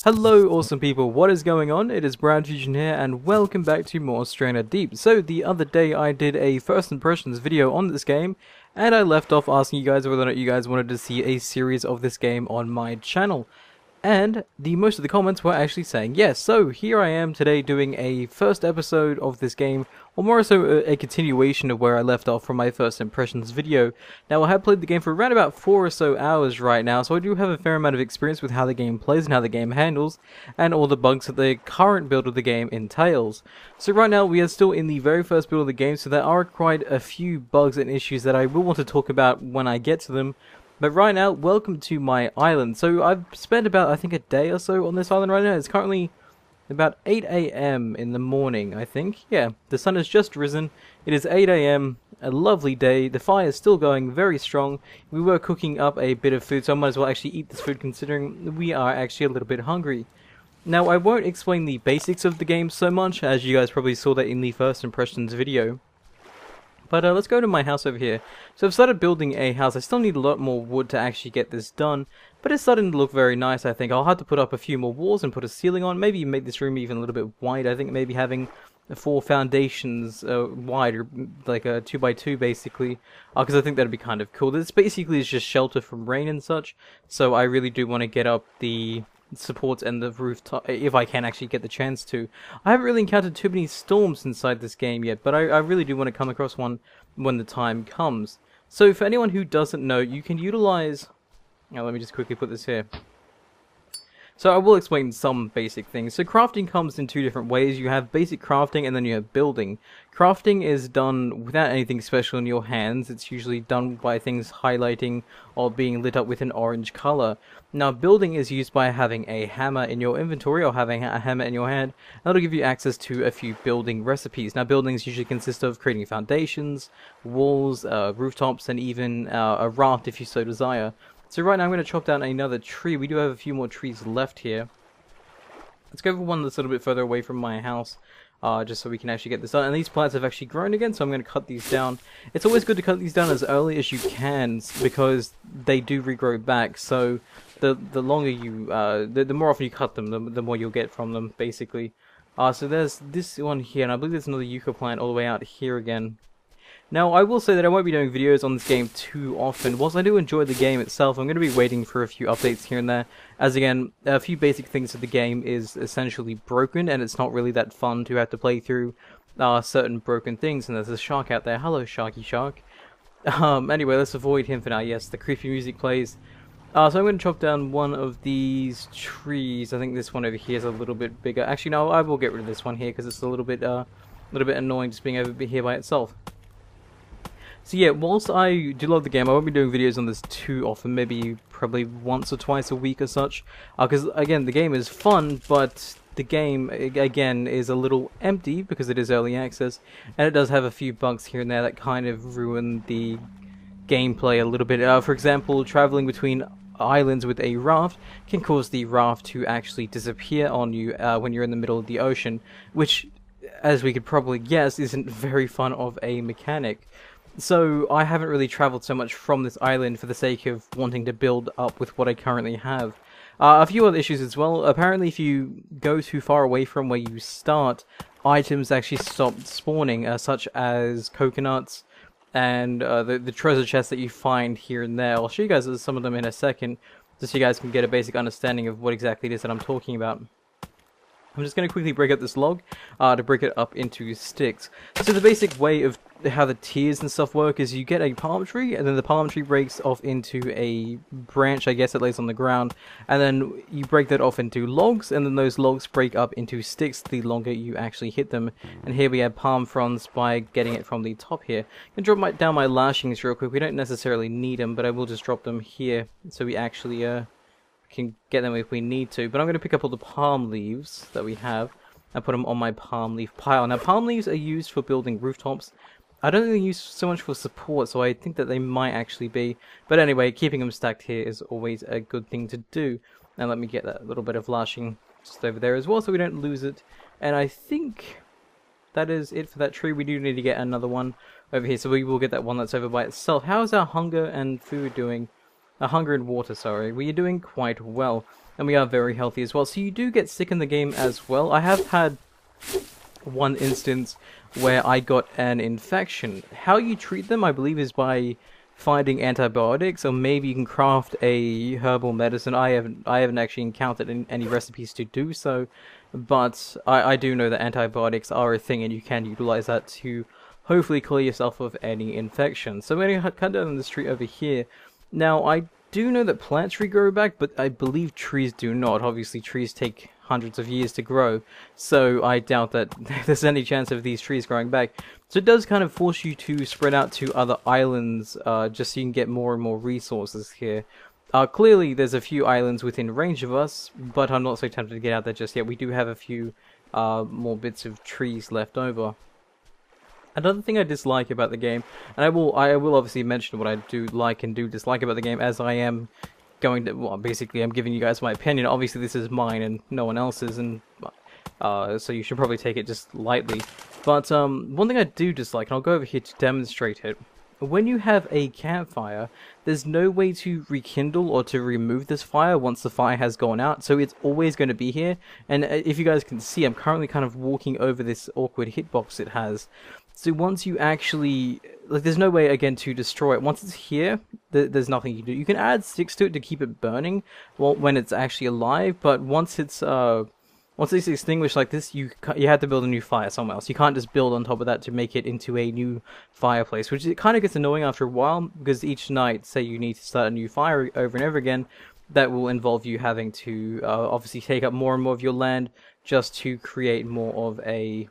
Hello awesome people, what is going on? It is Brad Fusion here and welcome back to more Stranded Deep. So the other day I did a first impressions video on this game and I left off asking you guys whether or not you guys wanted to see a series of this game on my channel. And most of the comments were actually saying yes, so here I am today doing a first episode of this game, or more so a continuation of where I left off from my first impressions video. Now I have played the game for around about 4 or so hours right now, so I do have a fair amount of experience with how the game plays and how the game handles, and all the bugs that the current build of the game entails. So right now we are still in the very first build of the game, so there are quite a few bugs and issues that I will want to talk about when I get to them. But right now, welcome to my island. So I've spent about, I think, a day or so on this island right now. It's currently about 8 AM in the morning, I think. Yeah, the sun has just risen. It is 8 AM, a lovely day. The fire is still going very strong. We were cooking up a bit of food, so I might as well actually eat this food considering we are actually a little bit hungry. Now, I won't explain the basics of the game so much, as you guys probably saw that in the first impressions video. But let's go to my house over here. So I've started building a house. I still need a lot more wood to actually get this done, but it's starting to look very nice, I think. I'll have to put up a few more walls and put a ceiling on. Maybe make this room even a little bit wide. I think maybe having 4 foundations wide, or like a 2x2 basically, because I think that'd be kind of cool. This basically is just shelter from rain and such, so I really do want to get up the supports and the rooftop if I can actually get the chance to. I haven't really encountered too many storms inside this game yet, but I really do want to come across one when the time comes. So for anyone who doesn't know, you can utilize... Now let me just quickly put this here. So I will explain some basic things. So crafting comes in 2 different ways. You have basic crafting and then you have building. Crafting is done without anything special in your hands. It's usually done by things highlighting or being lit up with an orange color. Now building is used by having a hammer in your inventory or having a hammer in your hand. That'll give you access to a few building recipes. Now buildings usually consist of creating foundations, walls, rooftops, and even a raft if you so desire. So right now I'm going to chop down another tree. We do have a few more trees left here. Let's go for one that's a little bit further away from my house, just so we can actually get this done. And these plants have actually grown again, so I'm going to cut these down. It's always good to cut these down as early as you can, because they do regrow back. So the longer you, the more often you cut them, the more you'll get from them, basically. So there's this one here, and I believe there's another yucca plant all the way out here again. Now, I will say that I won't be doing videos on this game too often. Whilst I do enjoy the game itself, I'm going to be waiting for a few updates here and there. As again, a few basic things of the game is essentially broken, and it's not really that fun to have to play through certain broken things. And there's a shark out there. Hello, Sharky Shark. Anyway, let's avoid him for now. Yes, the creepy music plays. So I'm going to chop down one of these trees. I think this one over here is a little bit bigger. Actually, no, I will get rid of this one here because it's a little bit annoying just being over here by itself. So yeah, whilst I do love the game, I won't be doing videos on this too often, maybe probably once or twice a week or such, because again, the game is fun, but the game, again, is a little empty because it is early access, and it does have a few bugs here and there that kind of ruin the gameplay a little bit. For example, traveling between islands with a raft can cause the raft to actually disappear on you when you're in the middle of the ocean, which, as we could probably guess, isn't very fun of a mechanic. So I haven't really traveled so much from this island for the sake of wanting to build up with what I currently have. A few other issues as well. Apparently if you go too far away from where you start, items actually stop spawning, such as coconuts and the treasure chests that you find here and there. I'll show you guys some of them in a second, just so you guys can get a basic understanding of what exactly it is that I'm talking about. I'm just going to quickly break up this log to break it up into sticks. So the basic way of how the tiers and stuff work is you get a palm tree, and then the palm tree breaks off into a branch, I guess it lays on the ground, and then you break that off into logs, and then those logs break up into sticks the longer you actually hit them. And here we have palm fronds by getting it from the top here. I'm going to drop down my lashings real quick. We don't necessarily need them, but I will just drop them here so we actually can get them if we need to. But I'm going to pick up all the palm leaves that we have and put them on my palm leaf pile. Now palm leaves are used for building rooftops. I don't think they're used so much for support, so I think that they might actually be. But anyway, keeping them stacked here is always a good thing to do. Now let me get that little bit of lashing just over there as well so we don't lose it. And I think that is it for that tree. We do need to get another one over here, so we will get that one that's over by itself. How is our hunger and food doing? Hunger and water, sorry. We are doing quite well. and we are very healthy as well. So you do get sick in the game as well. I have had one instance where I got an infection. How you treat them, I believe, is by finding antibiotics, or maybe you can craft a herbal medicine. I haven't actually encountered any recipes to do so, but I do know that antibiotics are a thing, and you can utilize that to hopefully clear yourself of any infection. So I'm going to cut down the street over here. Now, I do know that plants regrow back, but I believe trees do not. Obviously, trees take hundreds of years to grow, so I doubt that there's any chance of these trees growing back. So it does kind of force you to spread out to other islands, just so you can get more and more resources here. Clearly, there's a few islands within range of us, but I'm not so tempted to get out there just yet. We do have a few more bits of trees left over. Another thing I dislike about the game, and I will obviously mention what I do like and do dislike about the game, as I am going to, well, basically I'm giving you guys my opinion. Obviously this is mine and no one else's, and so you should probably take it just lightly. But one thing I do dislike, and I'll go over here to demonstrate it. When you have a campfire, there's no way to rekindle or to remove this fire once the fire has gone out, so it's always going to be here. And if you guys can see, I'm currently kind of walking over this awkward hitbox it has. So once you actually, like, there's no way again to destroy it. Once it's here, there's nothing you can do. You can add sticks to it to keep it burning when it's actually alive, but once it's extinguished like this, you have to build a new fire somewhere else. You can't just build on top of that to make it into a new fireplace, which it kind of gets annoying after a while, because each night, say you need to start a new fire over and over again, that will involve you having to obviously take up more and more of your land just to create more of a...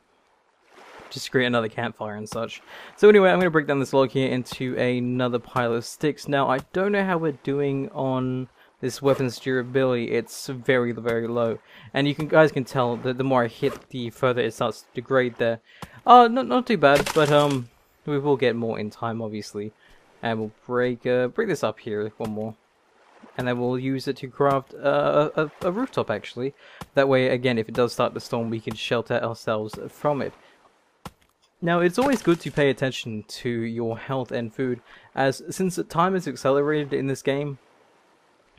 just create another campfire and such. So anyway, I'm going to break down this log here into another pile of sticks. Now, I don't know how we're doing on this weapon's durability. It's very, very low. And you guys can tell that the more I hit, the further it starts to degrade there. Not too bad, but we will get more in time, obviously. And we'll break this up here, one more. And then we'll use it to craft a rooftop, actually. That way, again, if it does start to storm, we can shelter ourselves from it. Now, it's always good to pay attention to your health and food, as since the time is accelerated in this game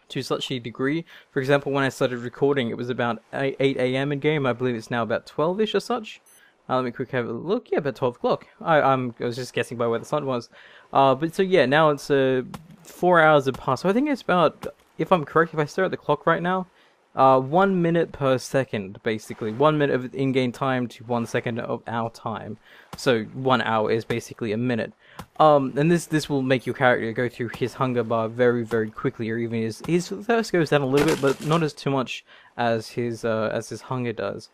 to such a degree. For example, when I started recording, it was about 8 AM in game. I believe it's now about 12ish or such. Let me quick have a look. Yeah, about 12 o'clock. I was just guessing by where the sun was. But so yeah, now it's 4 hours have passed. So I think it's about, if I'm correct, if I stare at the clock right now, 1 minute per second, basically. 1 minute of in-game time to 1 second of our time. So 1 hour is basically a minute. And this will make your character go through his hunger bar very, very quickly, or even his thirst goes down a little bit, but not as too much as his hunger does.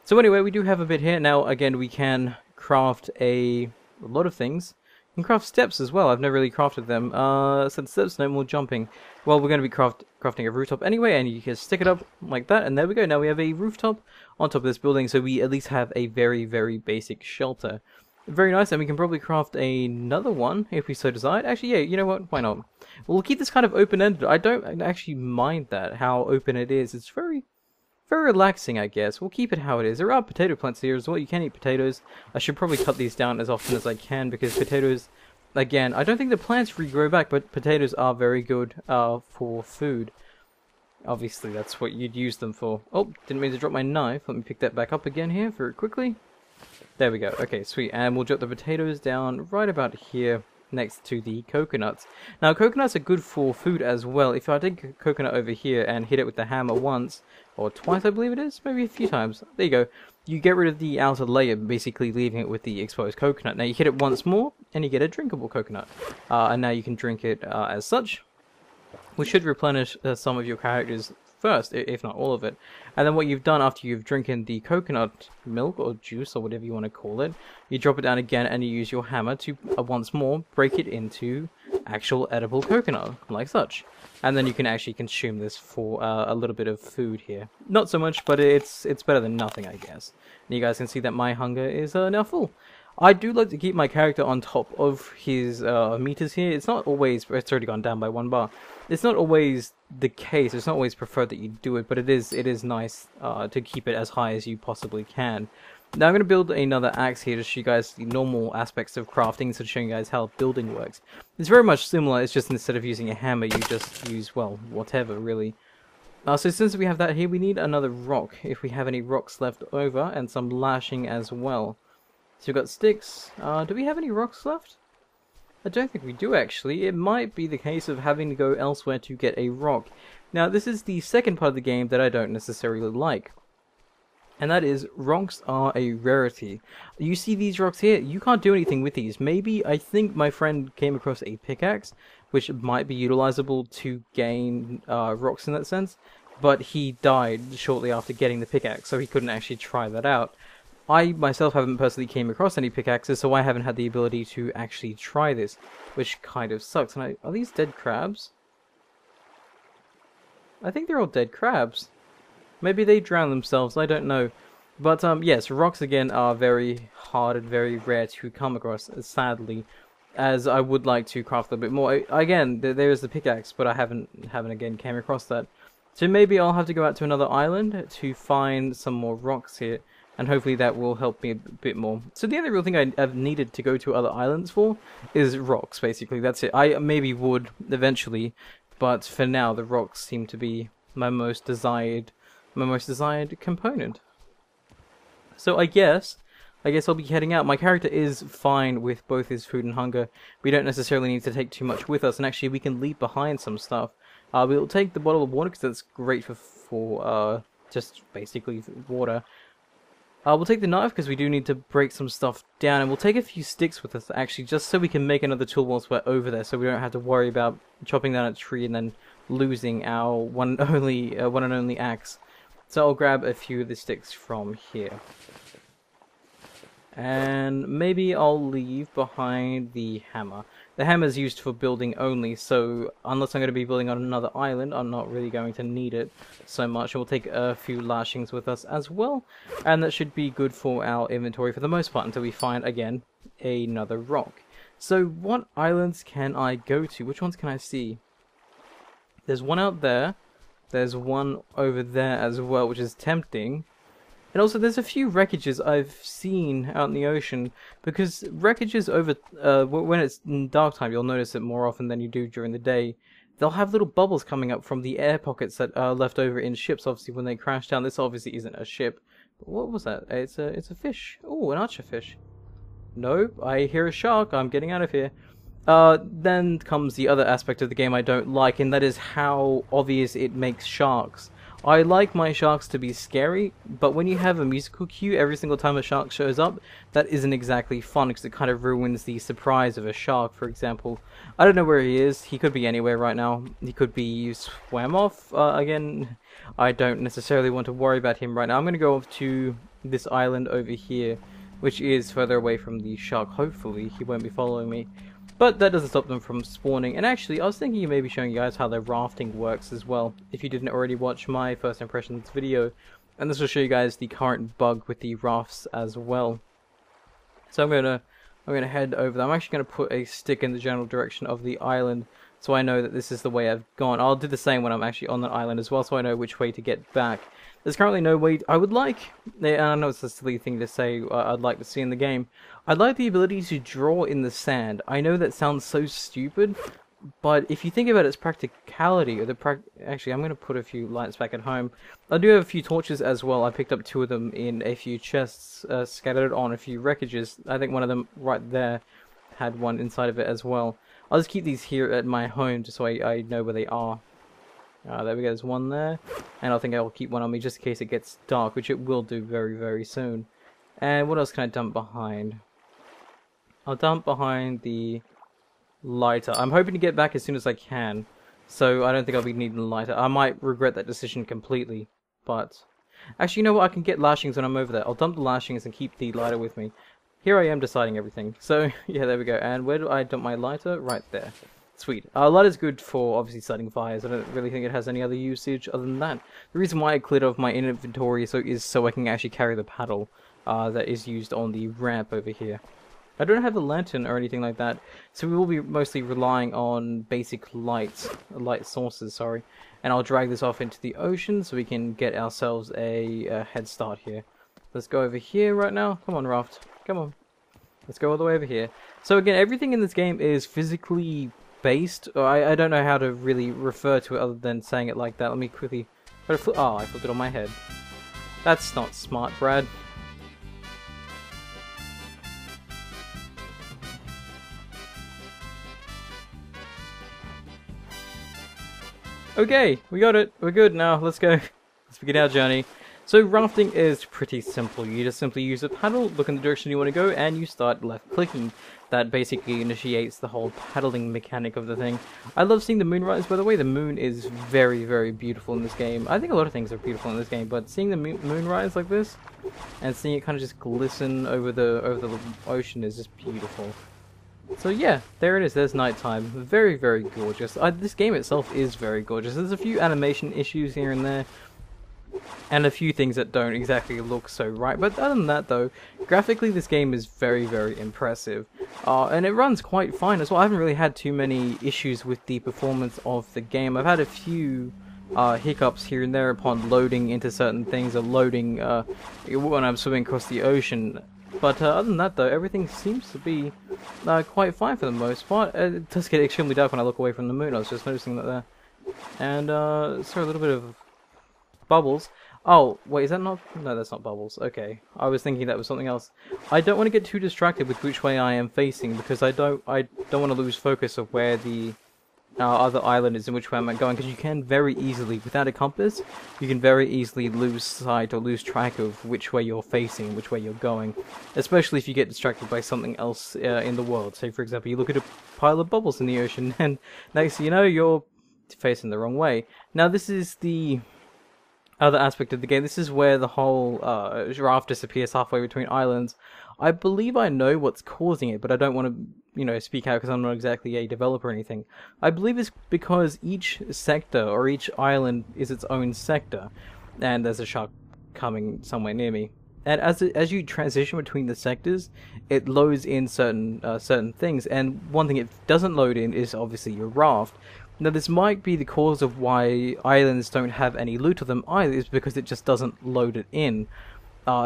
So anyway, we do have a bit here. Now, again, we can craft a lot of things. You can craft steps as well. I've never really crafted them. So steps, no more jumping. Well, we're going to be crafting a rooftop anyway, and you can stick it up like that, and there we go. Now we have a rooftop on top of this building, so we at least have a very, very basic shelter. Very nice, and we can probably craft another one if we so decide. Actually, yeah, you know what? Why not? We'll keep this kind of open-ended. I don't actually mind that, how open it is. It's very, very relaxing, I guess. We'll keep it how it is. There are potato plants here as well. You can eat potatoes. I should probably cut these down as often as I can, because potatoes, again, I don't think the plants regrow back, but potatoes are very good for food. Obviously, that's what you'd use them for. Oh, didn't mean to drop my knife. Let me pick that back up again here very quickly. There we go. Okay, sweet. And we'll drop the potatoes down right about here next to the coconuts. Now, coconuts are good for food as well. If I take a coconut over here and hit it with the hammer once, or twice I believe it is, maybe a few times. There you go. You get rid of the outer layer, basically leaving it with the exposed coconut. Now you hit it once more, and you get a drinkable coconut. And now you can drink it as such, which should replenish some of your characters first, if not all of it. And then what you've done after you've drinking the coconut milk or juice or whatever you want to call it, you drop it down again and you use your hammer to once more break it into actual edible coconut, like such. And then you can actually consume this for a little bit of food here. Not so much, but it's better than nothing, I guess. And you guys can see that my hunger is now full. I do like to keep my character on top of his meters here. It's not always, it's already gone down by 1 bar. It's not always the case. It's not always preferred that you do it, but it is nice to keep it as high as you possibly can. Now I'm going to build another axe here to show you guys the normal aspects of crafting, so to show you guys how building works. It's very much similar, it's just instead of using a hammer, you just use, well, whatever, really. So since we have that here, we need another rock, if we have any rocks left over, and some lashing as well. So we've got sticks. Do we have any rocks left? I don't think we do, actually. It might be the case of having to go elsewhere to get a rock. Now, this is the second part of the game that I don't necessarily like. And that is, rocks are a rarity. You see these rocks here? You can't do anything with these. Maybe, I think my friend came across a pickaxe, which might be utilizable to gain rocks in that sense. But he died shortly after getting the pickaxe, so he couldn't actually try that out. I myself haven't personally came across any pickaxes, so I haven't had the ability to actually try this, which kind of sucks. And are these dead crabs? I think they're all dead crabs. Maybe they drown themselves, I don't know. But yes, rocks again are very hard and very rare to come across, sadly. As I would like to craft a bit more. Again, there is the pickaxe, but I haven't again came across that. So maybe I'll have to go out to another island to find some more rocks here. And hopefully that will help me a bit more. So the only real thing I've needed to go to other islands for is rocks, basically. That's it. I maybe would eventually, but for now the rocks seem to be my most desired component. So I guess I'll be heading out. My character is fine with both his food and hunger. We don't necessarily need to take too much with us, and actually we can leave behind some stuff. We'll take the bottle of water because that's great for just basically water. We'll take the knife because we do need to break some stuff down, and we'll take a few sticks with us actually, just so we can make another tool whilst we're over there, so we don't have to worry about chopping down a tree and then losing our one and only axe. So I'll grab a few of the sticks from here. And maybe I'll leave behind the hammer. The hammer is used for building only, so unless I'm going to be building on another island, I'm not really going to need it so much. We'll take a few lashings with us as well, and that should be good for our inventory for the most part until we find, again, another rock. So what islands can I go to? Which ones can I see? There's one out there. There's one over there as well, which is tempting. And also, there's a few wreckages I've seen out in the ocean, because wreckages over, when it's in dark time, you'll notice it more often than you do during the day. They'll have little bubbles coming up from the air pockets that are left over in ships, obviously, when they crash down. This obviously isn't a ship. But what was that? It's a fish. Oh, an archer fish. Nope, I hear a shark. I'm getting out of here. Then comes the other aspect of the game I don't like, and that is how obvious it makes sharks. I like my sharks to be scary, but when you have a musical cue every single time a shark shows up, that isn't exactly fun, because it kind of ruins the surprise of a shark, for example. I don't know where he is. He could be anywhere right now. He could be swam off. Again, I don't necessarily want to worry about him right now. I'm going to go off to this island over here, which is further away from the shark. Hopefully, he won't be following me. But that doesn't stop them from spawning. And actually, I was thinking of maybe showing you guys how their rafting works as well, if you didn't already watch my first impressions video. And this will show you guys the current bug with the rafts as well. So I'm gonna head over there. I'm actually gonna put a stick in the general direction of the island, so I know that this is the way I've gone. I'll do the same when I'm actually on that island as well, so I know which way to get back. There's currently no way. I would like, and I know it's a silly thing to say, I'd like to see in the game. I'd like the ability to draw in the sand. I know that sounds so stupid, but if you think about its practicality, or actually, I'm going to put a few lights back at home. I do have a few torches as well. I picked up 2 of them in a few chests, scattered on a few wreckages. I think one of them right there had one inside of it as well. I'll just keep these here at my home, just so I know where they are. There we go, there's one there, and I think I'll keep one on me just in case it gets dark, which it will do very, very soon. And what else can I dump behind? I'll dump behind the lighter. I'm hoping to get back as soon as I can, so I don't think I'll be needing the lighter. I might regret that decision completely, but... Actually, you know what? I can get lashings when I'm over there. I'll dump the lashings and keep the lighter with me. Here I am deciding everything. So, yeah, there we go. And where do I dump my lighter? Right there. Sweet. Lighter's good for, obviously, starting fires. I don't really think it has any other usage other than that. The reason why I cleared off my inventory is so I can actually carry the paddle that is used on the ramp over here. I don't have a lantern or anything like that, so we will be mostly relying on basic light sources, sorry. And I'll drag this off into the ocean so we can get ourselves a head start here. Let's go over here right now. Come on, Raft. Come on. Let's go all the way over here. So again, everything in this game is physically based. I don't know how to really refer to it other than saying it like that. Let me quickly But oh, I flipped it on my head. That's not smart, Brad. Okay, we got it. We're good now. Let's go. Let's begin our journey. So rafting is pretty simple. You just simply use a paddle, look in the direction you want to go, and you start left clicking. That basically initiates the whole paddling mechanic of the thing. I love seeing the moon rise, by the way. The moon is very, very beautiful in this game. I think a lot of things are beautiful in this game, but seeing the moon rise like this, and seeing it kind of just glisten over the ocean is just beautiful. So yeah, there it is, there's nighttime. Very, very gorgeous. This game itself is very gorgeous. There's a few animation issues here and there, and a few things that don't exactly look so right, but other than that though, graphically this game is very, very impressive. And it runs quite fine as well. I haven't really had too many issues with the performance of the game. I've had a few hiccups here and there upon loading into certain things, or loading when I'm swimming across the ocean. But other than that though, everything seems to be quite fine for the most part. It does get extremely dark when I look away from the moon. I was just noticing that there. And sorry, a little bit of bubbles. Oh, wait, is that not... No, that's not bubbles. Okay. I was thinking that was something else. I don't want to get too distracted with which way I am facing, because I don't want to lose focus of where the other island is and which way I'm going, because you can very easily, without a compass, you can very easily lose sight or lose track of which way you're facing, which way you're going, especially if you get distracted by something else in the world. Say, for example, you look at a pile of bubbles in the ocean, and next thing you know, you're facing the wrong way. Now, this is the other aspect of the game. This is where the whole raft disappears halfway between islands. I believe I know what's causing it, but I don't want to, you know, speak out because I'm not exactly a developer or anything. I believe it's because each sector or each island is its own sector, and there's a shark coming somewhere near me. And as you transition between the sectors, it loads in certain things, and one thing it doesn't load in is obviously your raft. Now, this might be the cause of why islands don't have any loot of them either, is because it just doesn't load it in.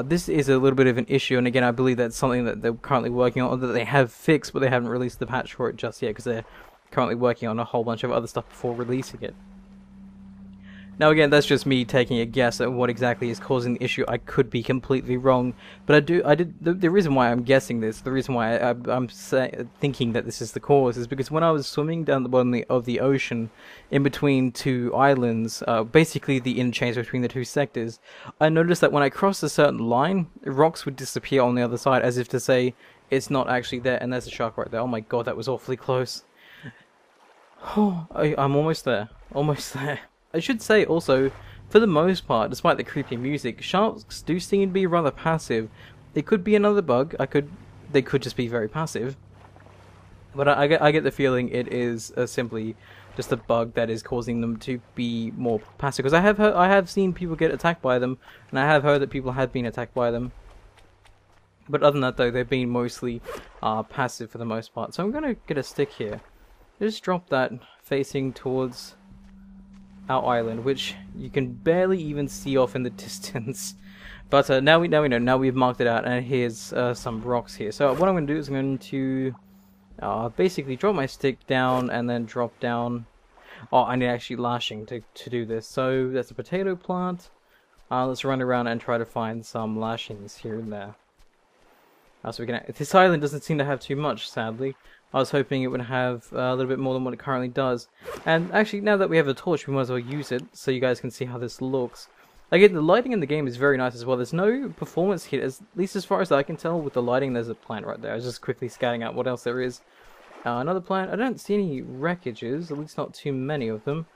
This is a little bit of an issue, and again, I believe that's something that they're currently working on, that they have fixed, but they haven't released the patch for it just yet, because they're currently working on a whole bunch of other stuff before releasing it. Now again, that's just me taking a guess at what exactly is causing the issue. I could be completely wrong, but the reason why I'm guessing this, the reason why I'm thinking that this is the cause, is because when I was swimming down the bottom of the ocean, in between two islands, basically the interchange between the two sectors, I noticed that when I crossed a certain line, rocks would disappear on the other side, as if to say, it's not actually there, and there's a shark right there. Oh my god, that was awfully close. Oh, I'm almost there. Almost there. I should say also, for the most part, despite the creepy music, sharks do seem to be rather passive. It could be another bug. They could just be very passive. But I get the feeling it is simply just a bug that is causing them to be more passive. Because I have seen people get attacked by them, and I have heard that people have been attacked by them. But other than that, though, they've been mostly passive for the most part. So I'm gonna get a stick here. Just drop that facing towards our island, which you can barely even see off in the distance. But now we know. Now we've marked it out, and here's some rocks here. So what I'm going to do is I'm going to basically drop my stick down and then drop down. Oh, I need actually lashing to do this. So that's a potato plant. Let's run around and try to find some lashings here and there. So we can. This island doesn't seem to have too much, sadly. I was hoping it would have a little bit more than what it currently does. And actually, now that we have a torch, we might as well use it so you guys can see how this looks. Again, the lighting in the game is very nice as well. There's no performance hit, at least as far as I can tell with the lighting. There's a plant right there. I was just quickly scouting out what else there is. Another plant. I don't see any wreckages, at least not too many of them.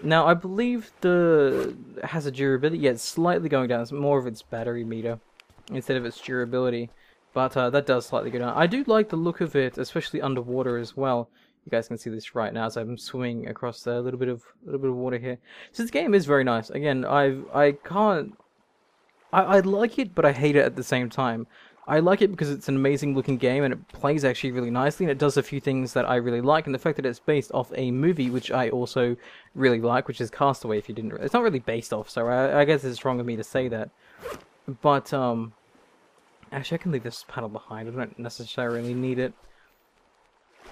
Now, I believe the has a durability. Yeah, it's slightly going down. It's more of its battery meter instead of its durability. But that does slightly go down. I do like the look of it, especially underwater as well. You guys can see this right now as I'm swimming across a little bit of water here. So this game is very nice. Again, I like it, but I hate it at the same time. I like it because it's an amazing looking game and it plays actually really nicely, and it does a few things that I really like, and the fact that it's based off a movie which I also really like, which is Castaway. If you didn't, it's not really based off, so I guess it's wrong of me to say that. But actually, I can leave this paddle behind. I don't necessarily need it.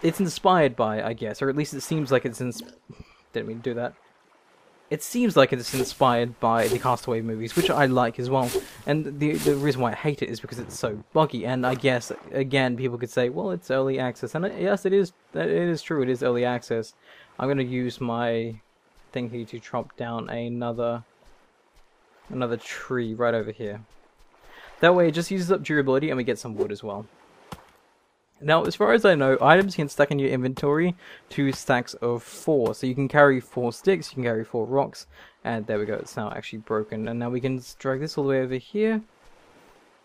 It's inspired by, I guess, or at least it seems like it's didn't mean to do that. it seems like it's inspired by the Castaway movies, which I like as well. And the reason why I hate it is because it's so buggy. And I guess again, people could say, well, it's early access, and yes, it is. It is true. It is early access. I'm gonna use my thingy to chop down another tree right over here. That way, it just uses up durability, and we get some wood as well. Now, as far as I know, items can stack in your inventory 2 stacks of 4. So you can carry 4 sticks, you can carry 4 rocks, and there we go, it's now actually broken. And now we can drag this all the way over here,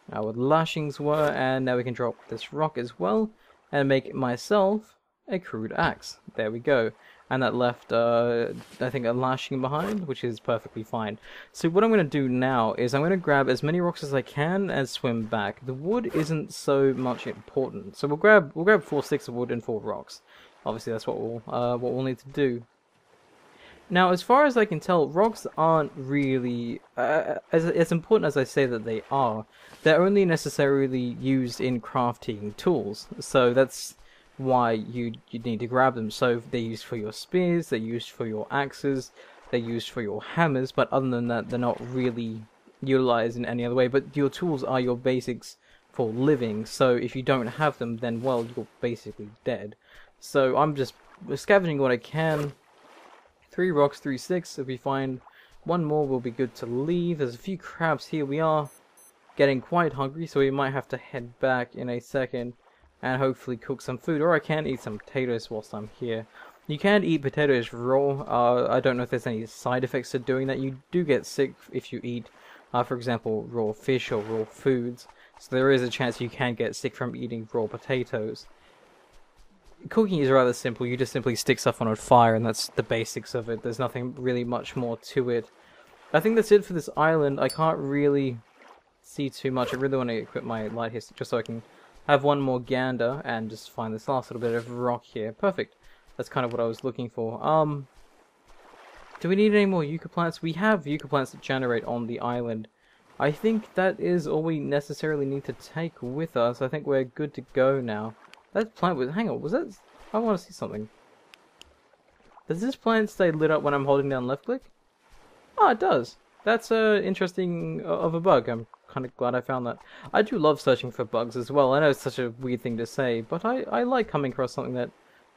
where the lashings were, and now we can drop this rock as well, and make myself a crude axe. There we go. And that left, I think, a lashing behind, which is perfectly fine. So what I'm going to do now is I'm going to grab as many rocks as I can and swim back. The wood isn't so much important, so we'll grab 4 sticks of wood and 4 rocks. Obviously, that's what we'll need to do. Now, as far as I can tell, rocks aren't really as important as I say that they are. They're only necessarily used in crafting tools, so that's why you need to grab them. So they're used for your spears, they're used for your axes, they're used for your hammers, but other than that, they're not really utilized in any other way. But your tools are your basics for living, so if you don't have them, then, well, you're basically dead. So I'm just scavenging what I can. 3 rocks, 3 sticks. If we find one more, we'll be good to leave. There's a few crabs here. We are getting quite hungry, so we might have to head back in a second and hopefully cook some food, or I can eat some potatoes whilst I'm here. You can eat potatoes raw. I don't know if there's any side effects to doing that. You do get sick if you eat, for example, raw fish or raw foods, so there is a chance you can get sick from eating raw potatoes. Cooking is rather simple. You just simply stick stuff on a fire, and that's the basics of it. There's nothing really much more to it. I think that's it for this island. I can't really see too much. I really want to equip my light here just so I can have one more gander and just find this last little bit of rock here. Perfect. That's kind of what I was looking for. Do we need any more yucca plants? We have yucca plants that generate on the island. I think that is all we necessarily need to take with us. I think we're good to go now. That plant was... hang on, was that... I want to see something. Does this plant stay lit up when I'm holding down left click? Oh, it does. That's interesting of a bug. I'm kind of glad I found that. I do love searching for bugs as well. I know it's such a weird thing to say, but I like coming across something that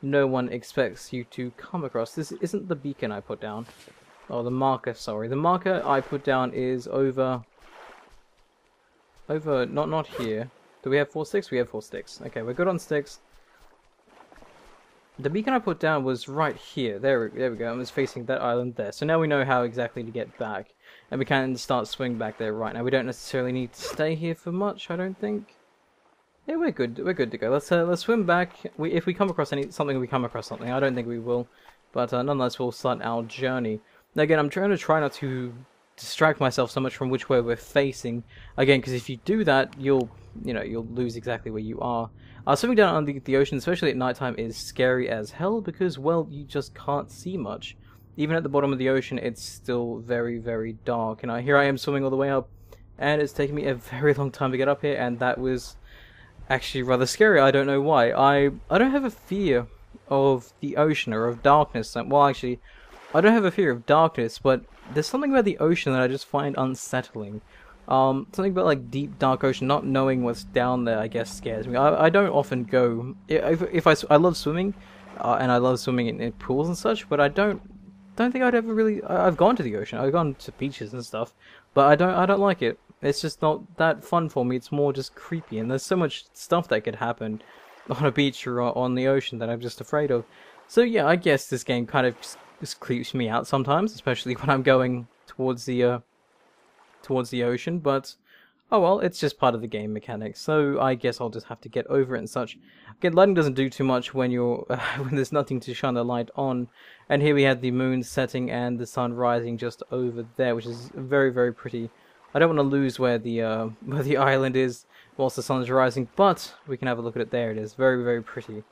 no one expects you to come across. This isn't the beacon I put down. Oh, the marker, sorry. The marker I put down is over, not here. Do we have 4 sticks? We have 4 sticks. Okay, we're good on sticks. The beacon I put down was right here. There we go. It was facing that island there. So now we know how exactly to get back. And we can start swinging back there right now. We don't necessarily need to stay here for much, I don't think. Yeah, we're good. We're good to go. Let's swim back. If we come across something, we come across something. I don't think we will. But nonetheless, we'll start our journey. Now, again, I'm trying not to distract myself so much from which way we're facing. Again, because if you do that, you'll lose exactly where you are. Swimming down on the ocean, especially at nighttime, is scary as hell because, well, you just can't see much. Even at the bottom of the ocean, it's still very, very dark. And here I am swimming all the way up, and it's taken me a very long time to get up here, and that was actually rather scary. I don't know why. I don't have a fear of the ocean or of darkness. Well, actually, I don't have a fear of darkness, but there's something about the ocean that I just find unsettling. Something about like deep dark ocean, not knowing what's down there, I guess scares me. I don't often go. I love swimming, and I love swimming in pools and such, but I don't think I'd ever really. I've gone to the ocean. I've gone to beaches and stuff, but I don't like it. It's just not that fun for me. It's more just creepy, and there's so much stuff that could happen on a beach or on the ocean that I'm just afraid of. So yeah, I guess this game kind of just creeps me out sometimes, especially when I'm going towards the ocean. But oh well, it's just part of the game mechanics. So I guess I'll just have to get over it and such. Again, lighting doesn't do too much when you're when there's nothing to shine the light on. And here we had the moon setting and the sun rising just over there, which is very, very pretty. I don't want to lose where the island is whilst the sun's rising, but we can have a look at it. There it is, very, very pretty.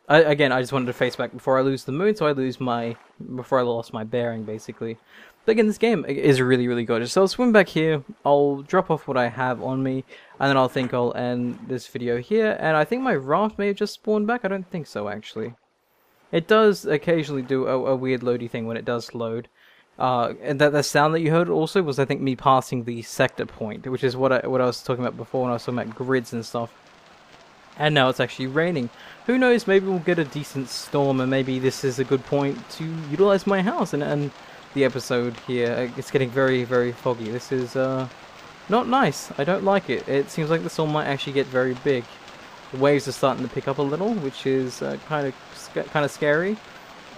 Again, I just wanted to face back before I lose the moon, so before I lost my bearing, basically. But again, this game is really, really gorgeous. So I'll swim back here, I'll drop off what I have on me, and then I'll end this video here. And I think my raft may have just spawned back. I don't think so, actually. It does occasionally do a weird loady thing when it does load. And that sound that you heard also was, I think, me passing the sector point, which is what I was talking about before when I was talking about grids and stuff. And now it's actually raining. Who knows, maybe we'll get a decent storm, and maybe this is a good point to utilize my house and the episode here. It's getting very, very foggy. This is not nice. I don't like it. It seems like the storm might actually get very big. The waves are starting to pick up a little, which is kind of scary.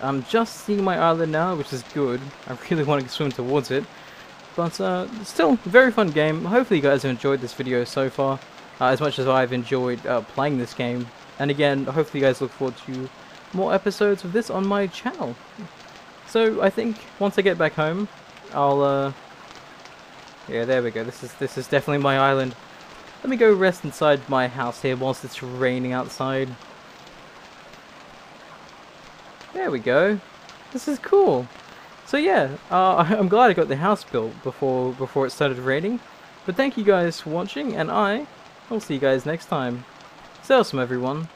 I'm just seeing my island now, which is good. I really want to swim towards it. But still, very fun game. Hopefully you guys have enjoyed this video so far. As much as I've enjoyed playing this game. And again, hopefully you guys look forward to more episodes of this on my channel. So I think once I get back home, I'll yeah, there we go. This is definitely my island. Let me go rest inside my house here whilst it's raining outside. There we go. This is cool. So yeah, I'm glad I got the house built before it started raining. But thank you guys for watching, and I'll see you guys next time. Stay awesome, everyone.